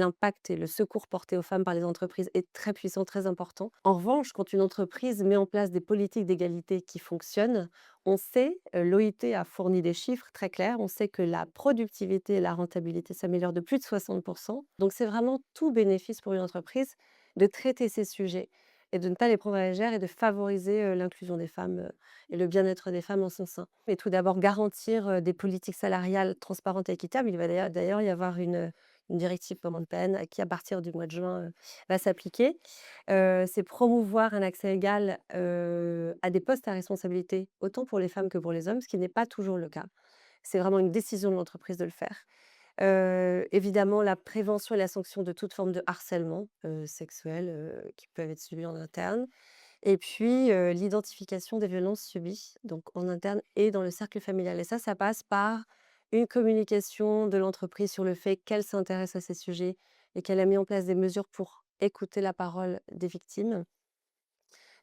L'impact et le secours porté aux femmes par les entreprises est très puissant, très important. En revanche, quand une entreprise met en place des politiques d'égalité qui fonctionnent, on sait, l'OIT a fourni des chiffres très clairs, on sait que la productivité et la rentabilité s'améliorent de plus de 60. Donc c'est vraiment tout bénéfice pour une entreprise de traiter ces sujets et de ne pas les prendre à la légère et de favoriser, l'inclusion des femmes, et le bien-être des femmes en son sein. Et tout d'abord garantir, des politiques salariales transparentes et équitables. Il va d'ailleurs y avoir une directive commande peine qui, à partir du mois de juin, va s'appliquer. C'est promouvoir un accès égal, à des postes à responsabilité, autant pour les femmes que pour les hommes, ce qui n'est pas toujours le cas. C'est vraiment une décision de l'entreprise de le faire. Évidemment, la prévention et la sanction de toute forme de harcèlement, sexuel, qui peuvent être subis en interne. Et puis, l'identification des violences subies, donc en interne et dans le cercle familial. Et ça passe par une communication de l'entreprise sur le fait qu'elle s'intéresse à ces sujets et qu'elle a mis en place des mesures pour écouter la parole des victimes.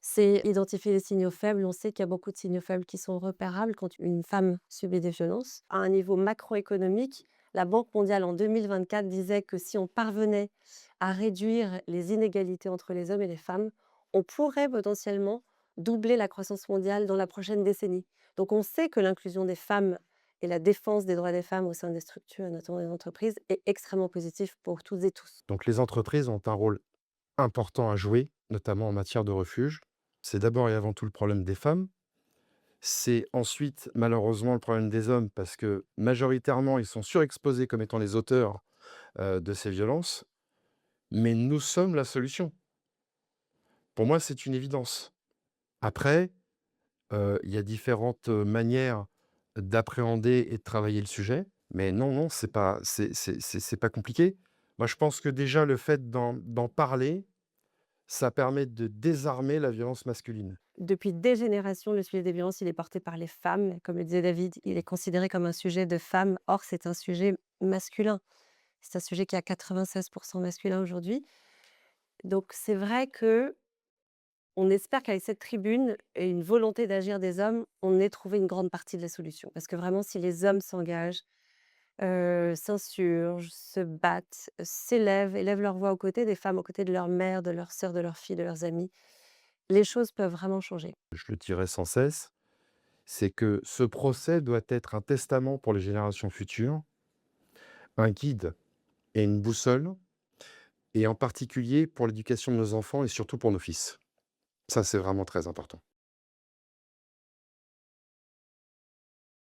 C'est identifier les signaux faibles. On sait qu'il y a beaucoup de signaux faibles qui sont repérables quand une femme subit des violences. À un niveau macroéconomique, la Banque mondiale en 2024 disait que si on parvenait à réduire les inégalités entre les hommes et les femmes, on pourrait potentiellement doubler la croissance mondiale dans la prochaine décennie. Donc on sait que l'inclusion des femmes et la défense des droits des femmes au sein des structures, notamment des entreprises, est extrêmement positif pour toutes et tous. Donc les entreprises ont un rôle important à jouer, notamment en matière de refuge. C'est d'abord et avant tout le problème des femmes. C'est ensuite, malheureusement, le problème des hommes parce que majoritairement, ils sont surexposés comme étant les auteurs de ces violences. Mais nous sommes la solution. Pour moi, c'est une évidence. Après, il y a différentes manières d'appréhender et de travailler le sujet. Mais non, non, c'est pas compliqué. Moi, je pense que déjà, le fait d'en parler, ça permet de désarmer la violence masculine. Depuis des générations, le sujet des violences, il est porté par les femmes. Comme le disait David, il est considéré comme un sujet de femme. Or, c'est un sujet masculin. C'est un sujet qui est à 96 masculin aujourd'hui. Donc c'est vrai que on espère qu'avec cette tribune et une volonté d'agir des hommes, on ait trouvé une grande partie de la solution. Parce que vraiment, si les hommes s'engagent, s'insurgent, se battent, s'élèvent, élèvent leur voix aux côtés des femmes, aux côtés de leurs mères, de leurs sœurs, de leurs filles, de leurs amis, les choses peuvent vraiment changer. Je le dirai sans cesse, c'est que ce procès doit être un testament pour les générations futures, un guide et une boussole, et en particulier pour l'éducation de nos enfants et surtout pour nos fils. Ça, c'est vraiment très important.